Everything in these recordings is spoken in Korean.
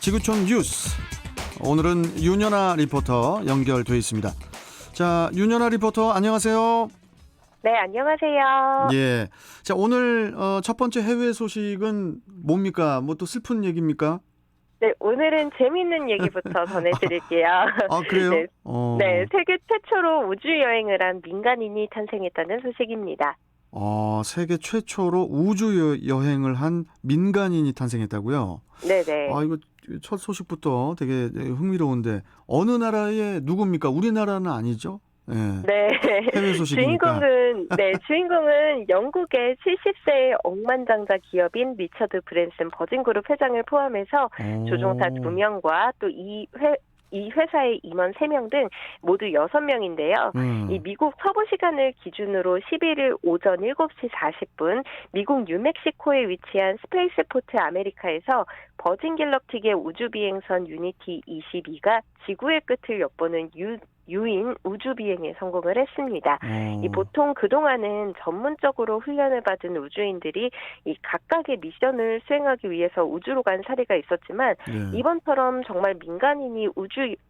지구촌 뉴스. 오늘은 윤연아 리포터 연결돼 있습니다. 자, 윤연아 리포터 안녕하세요. 네, 안녕하세요. 예. 자, 오늘 첫 번째 해외 소식은 뭡니까? 뭐 또 슬픈 얘기입니까? 네, 오늘은 재미있는 얘기부터 전해드릴게요. 아, 그래요? 네, 네, 세계 최초로 우주 여행을 한 민간인이 탄생했다는 소식입니다. 세계 최초로 우주 여행을 한 민간인이 탄생했다고요? 네네. 이거 첫 소식부터 되게 흥미로운데 어느 나라의 누굽니까? 우리나라는 아니죠? 예. 네. 해외 소식이니까. 주인공은 영국의 70세의 억만장자 기업인 리처드 브랜슨 버진그룹 회장을 포함해서 조종사 2명과 또 이 회사의 임원 3명 등 모두 6명인데요. 이 미국 서부 시간을 기준으로 11일 오전 7시 40분 미국 뉴멕시코에 위치한 스페이스포트 아메리카에서 버진 갤럭틱의 우주 비행선 유니티 22가 지구의 끝을 엿보는 유인 우주 비행에 성공을 했습니다. 보통 그동안은 전문적으로 훈련을 받은 우주인들이 이 각각의 미션을 수행하기 위해서 우주로 간 사례가 있었지만 이번처럼 정말 민간인이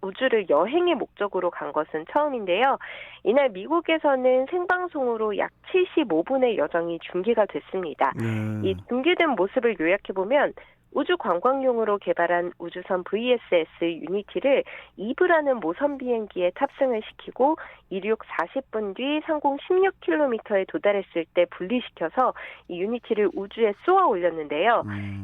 우주를 여행의 목적으로 간 것은 처음인데요. 이날 미국에서는 생방송으로 약 75분의 여정이 중계가 됐습니다. 이 중계된 모습을 요약해보면 우주 관광용으로 개발한 우주선 VSS 유니티를 이브라는 모선 비행기에 탑승을 시키고 이륙 40분 뒤 상공 16km에 도달했을 때 분리시켜서 이 유니티를 우주에 쏘아 올렸는데요.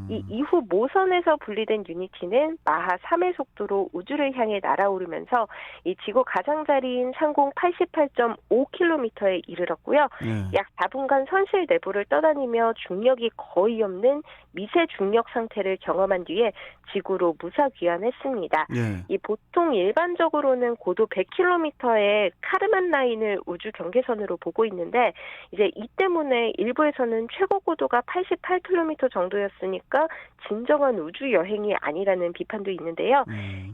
이 이후 모선에서 분리된 유니티는 마하 3의 속도로 우주를 향해 날아오르면서 이 지구 가장자리인 상공 88.5km에 이르렀고요. 약 4분간 선실 내부를 떠다니며 중력이 거의 없는 미세 중력 상태를 경험한 뒤에 지구로 무사 귀환했습니다. 이 보통 일반적으로는 고도 100km의 카르만 라인을 우주 경계선으로 보고 있는데 이제 이 때문에 일부에서는 최고 고도가 88km 정도였으니까 진정한 우주 여행이 아니라는 비판도 있는데요.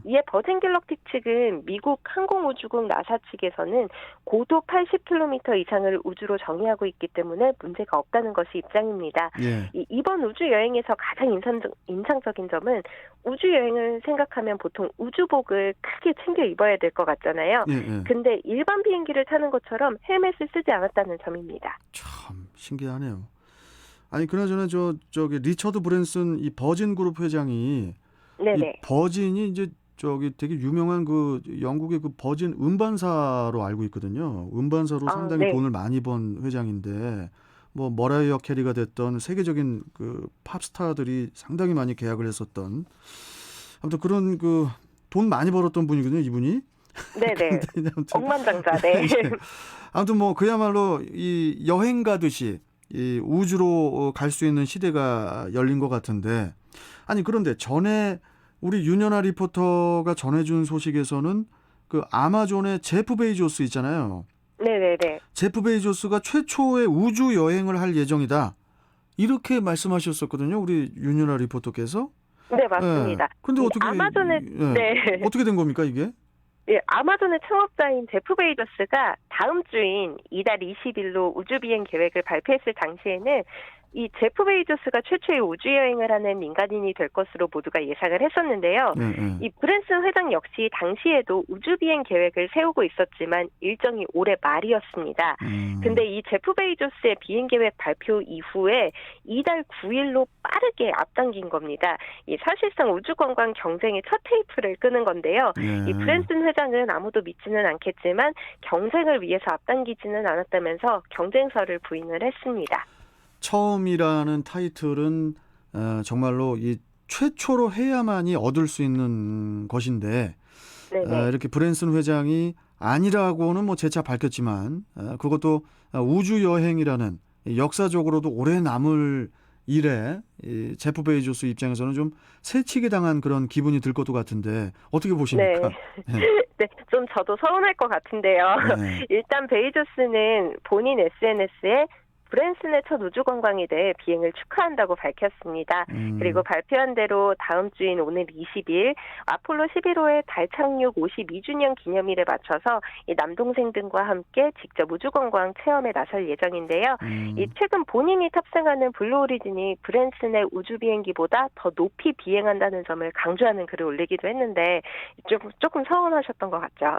이에 버진 갤럭틱 측은 미국 항공우주국 나사 측에서는 고도 80km 이상을 우주로 정의하고 있기 때문에 문제가 없다는 것이 입장입니다. 이번 우주 여행에서 가장 인상적인 점은 우주 여행을 생각하면 보통 우주복을 크게 챙겨 입어야 될 것 같잖아요. 근데 일반 비행기를 타는 것처럼 헬멧을 쓰지 않았다는 점입니다. 참 신기하네요. 아니 그나저나 저기 리처드 브랜슨 이 버진 그룹 회장이 이 버진이 이제 되게 유명한 그 영국의 그 버진 음반사로 알고 있거든요. 음반사로 상당히 돈을 많이 번 회장인데 뭐 머라이어 캐리가 됐던 세계적인 그 팝스타들이 상당히 많이 계약을 했었던 아무튼 그런 그 돈 많이 벌었던 분이거든요, 이분이. 네네. 억만장자. 네. 아무튼 뭐 그야말로 이 여행 가듯이 이 우주로 갈 수 있는 시대가 열린 것 같은데 아니 그런데 전에 우리 윤연아 리포터가 전해준 소식에서는 그 아마존의 제프 베이조스 있잖아요. 네네네. 제프 베이조스가 최초의 우주 여행을 할 예정이다. 이렇게 말씀하셨었거든요. 우리 윤연아 리포터께서. 네, 맞습니다. 근데 어떻게 어떻게 된 겁니까, 이게? 예, 아마존의 창업자인 제프 베이조스가 다음 주인 이달 20일로 우주 비행 계획을 발표했을 당시에는 이 제프 베이조스가 최초의 우주여행을 하는 민간인이 될 것으로 모두가 예상을 했었는데요. 이 브랜슨 회장 역시 당시에도 우주비행 계획을 세우고 있었지만 일정이 올해 말이었습니다. 근데 이 제프 베이조스의 비행 계획 발표 이후에 이달 9일로 빠르게 앞당긴 겁니다. 이 사실상 우주관광 경쟁의 첫 테이프를 끄는 건데요. 이 브랜슨 회장은 아무도 믿지는 않겠지만 경쟁을 위해서 앞당기지는 않았다면서 경쟁설을 부인을 했습니다. 처음이라는 타이틀은 정말로 이 최초로 해야만이 얻을 수 있는 것인데 이렇게 브랜슨 회장이 아니라고는 뭐 재차 밝혔지만 그것도 우주 여행이라는 역사적으로도 오래 남을 일에 이 제프 베이조스 입장에서는 좀 새치기 당한 그런 기분이 들 것도 같은데 어떻게 보십니까? 네, 좀 저도 서운할 것 같은데요. 일단 베이조스는 본인 SNS에 브랜슨의 첫 우주 관광에 대해 비행을 축하한다고 밝혔습니다. 그리고 발표한 대로 다음 주인 오늘 20일 아폴로 11호의 달 착륙 52주년 기념일에 맞춰서 이 남동생 등과 함께 직접 우주 관광 체험에 나설 예정인데요. 이 최근 본인이 탑승하는 블루 오리진이 브랜슨의 우주 비행기보다 더 높이 비행한다는 점을 강조하는 글을 올리기도 했는데 조금 서운하셨던 것 같죠.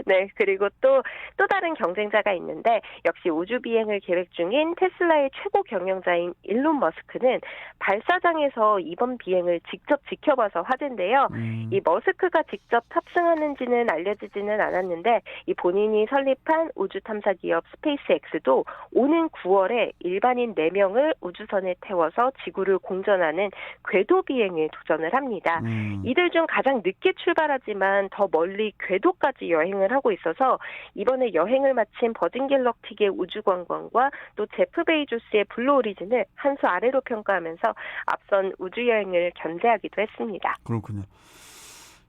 네, 그리고 또 다른 경쟁자가 있는데 역시 우주 비행을 계획 중인 테슬라의 최고 경영자인 일론 머스크는 발사장에서 이번 비행을 직접 지켜봐서 화제인데요. 이 머스크가 직접 탑승하는지는 알려지지는 않았는데 이 본인이 설립한 우주 탐사 기업 스페이스X도 오는 9월에 일반인 4명을 우주선에 태워서 지구를 공전하는 궤도 비행에 도전을 합니다. 이들 중 가장 늦게 출발하지만 더 멀리 궤도까지 여행을 하고 있어서 이번에 여행을 마친 버진 갤럭틱의 우주 관광과 또 제프 베이조스의 블루 오리진을 한 수 아래로 평가하면서 앞선 우주 여행을 견제하기도 했습니다. 그렇군요.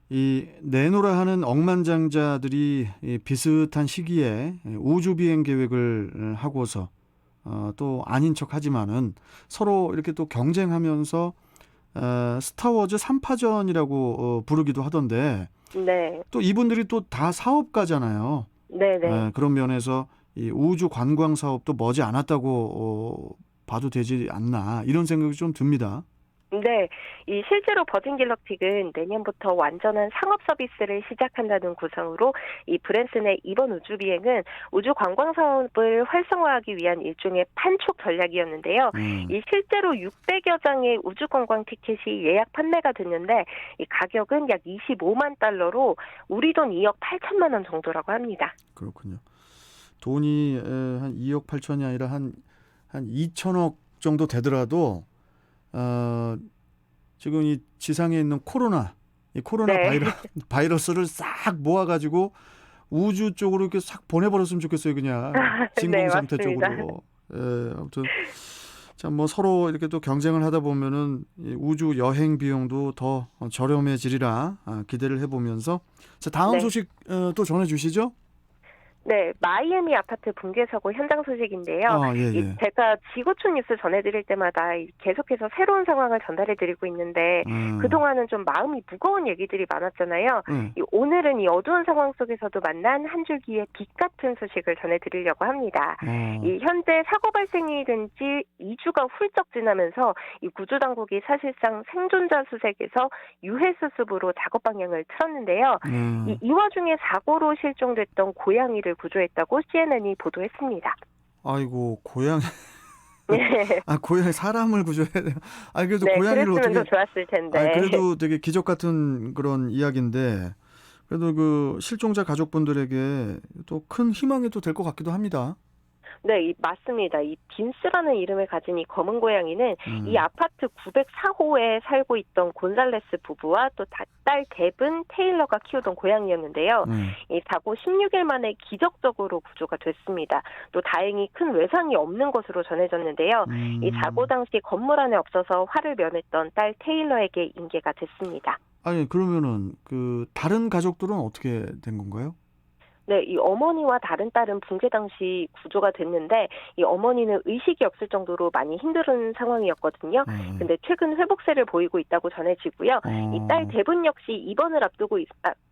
이 내노라 하는 억만장자들이 비슷한 시기에 우주 비행 계획을 하고서 또 아닌 척하지만은 서로 이렇게 또 경쟁하면서 스타워즈 3파전이라고 부르기도 하던데 네. 또 이분들이 또 다 사업가잖아요. 네네. 그런 면에서 이 우주 관광 사업도 머지 않았다고 봐도 되지 않나 이런 생각이 좀 듭니다. 네, 이 실제로 버진 갤럭틱은 내년부터 완전한 상업 서비스를 시작한다는 구상으로 이 브랜슨의 이번 우주 비행은 우주 관광 사업을 활성화하기 위한 일종의 판촉 전략이었는데요. 이 실제로 600여 장의 우주 관광 티켓이 예약 판매가 됐는데 이 가격은 약 25만 달러로 우리 돈 2억 8천만 원 정도라고 합니다. 그렇군요. 돈이 한 2억 8천이 아니라 한 2천억 정도 되더라도 지금 이 지상에 있는 이 코로나 네. 바이러스를 싹 모아가지고 우주 쪽으로 이렇게 싹 보내버렸으면 좋겠어요, 그냥 진공 네, 상태 맞습니다. 쪽으로. 아무튼 참 뭐 서로 이렇게 또 경쟁을 하다 보면은 이 우주 여행 비용도 더 저렴해지리라 기대를 해보면서 자 다음 네. 소식 또 전해주시죠. 네, 마이애미 아파트 붕괴 사고 현장 소식인데요. 예. 제가 지구촌 뉴스 전해드릴 때마다 계속해서 새로운 상황을 전달해드리고 있는데 그동안은 좀 마음이 무거운 얘기들이 많았잖아요. 오늘은 이 어두운 상황 속에서도 만난 한 줄기의 빛 같은 소식을 전해드리려고 합니다. 이 현재 사고 발생이 된 지 2주가 훌쩍 지나면서 이 구조당국이 사실상 생존자 수색에서 유해 수습으로 작업 방향을 틀었는데요. 이 와중에 사고로 실종됐던 고양이를 구조했다고 CNN이 보도했습니다. 아이고 고양이. 네. 고양이 사람을 구조해야 돼요. 그래도 네, 고양이를 그랬으면 어떻게? 더 좋았을 텐데. 그래도 되게 기적 같은 그런 이야기인데 그래도 그 실종자 가족분들에게 또 큰 희망이 또 될 것 같기도 합니다. 네, 맞습니다. 이 빈스라는 이름을 가진 이 검은 고양이는 이 아파트 904호에 살고 있던 곤살레스 부부와 또 딸 데븐 테일러가 키우던 고양이였는데요. 이 사고 16일 만에 기적적으로 구조가 됐습니다. 또 다행히 큰 외상이 없는 것으로 전해졌는데요. 이 사고 당시 건물 안에 없어서 화를 면했던 딸 테일러에게 인계가 됐습니다. 그러면은 그 다른 가족들은 어떻게 된 건가요? 네, 이 어머니와 다른 딸은 붕괴 당시 구조가 됐는데 이 어머니는 의식이 없을 정도로 많이 힘든 상황이었거든요. 근데 최근 회복세를 보이고 있다고 전해지고요. 이 딸 데분 역시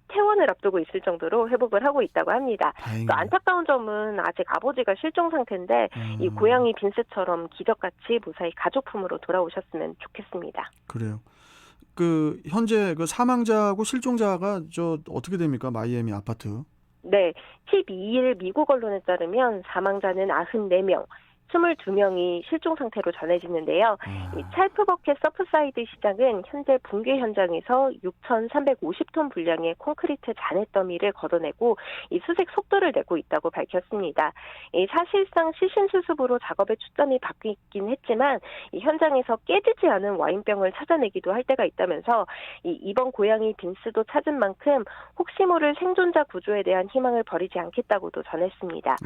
퇴원을 앞두고 있을 정도로 회복을 하고 있다고 합니다. 또 안타까운 점은 아직 아버지가 실종 상태인데 이 고양이 빈스처럼 기적같이 무사히 가족품으로 돌아오셨으면 좋겠습니다. 그래요. 그 현재 그 사망자하고 실종자가 어떻게 됩니까? 마이애미 아파트. 네, 12일 미국 언론에 따르면 사망자는 94명, 22명이 실종 상태로 전해지는데요. 이 찰프버켓 서프사이드 시장은 현재 붕괴 현장에서 6,350톤 분량의 콘크리트 잔해 더미를 걷어내고 이 수색 속도를 내고 있다고 밝혔습니다. 이 사실상 시신 수습으로 작업의 초점이 바뀌긴 했지만 이 현장에서 깨지지 않은 와인병을 찾아내기도 할 때가 있다면서 이번 고양이 빈스도 찾은 만큼 혹시 모를 생존자 구조에 대한 희망을 버리지 않겠다고도 전했습니다.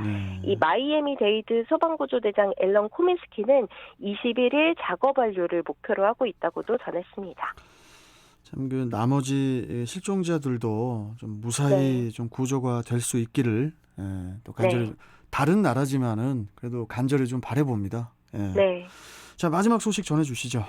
이 마이애미 데이드 소방구조대 장 앨런 코민스키는 21일 작업 완료를 목표로 하고 있다고도 전했습니다. 참 그 나머지 실종자들도 좀 무사히 좀 구조가 될 수 있기를 또 간절히 다른 나라지만은 그래도 간절히 좀 바라봅니다. 예. 네. 자, 마지막 소식 전해주시죠.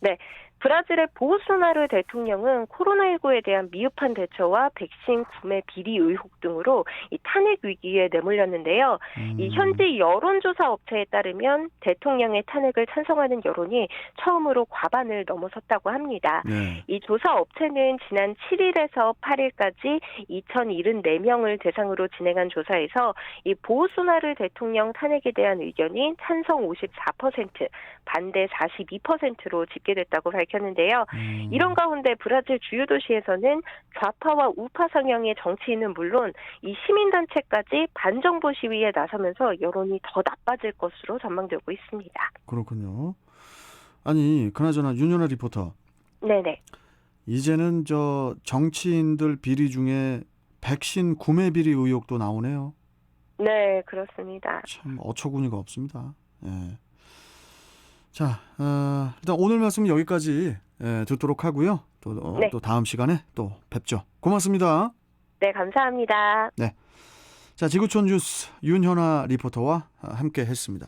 네. 브라질의 보우소나루 대통령은 코로나19에 대한 미흡한 대처와 백신 구매 비리 의혹 등으로 이 탄핵 위기에 내몰렸는데요. 이 현지 여론조사 업체에 따르면 대통령의 탄핵을 찬성하는 여론이 처음으로 과반을 넘어섰다고 합니다. 네. 이 조사 업체는 지난 7일에서 8일까지 2,074명을 대상으로 진행한 조사에서 이 보우소나루 대통령 탄핵에 대한 의견이 찬성 54%, 반대 42%로 집계됐다고 밝혔습니다. 는데요. 이런 가운데 브라질 주요 도시에서는 좌파와 우파 성향의 정치인은 물론 이 시민단체까지 반정부 시위에 나서면서 여론이 더 나빠질 것으로 전망되고 있습니다. 그렇군요. 아니, 그나저나 윤연아 리포터. 네네. 이제는 저 정치인들 비리 중에 백신 구매 비리 의혹도 나오네요. 네, 그렇습니다. 참 어처구니가 없습니다. 예. 자, 일단 오늘 말씀 여기까지 듣도록 하고요. 네. 또 다음 시간에 또 뵙죠. 고맙습니다. 네, 감사합니다. 네. 자, 지구촌 뉴스 윤현아 리포터와 함께 했습니다.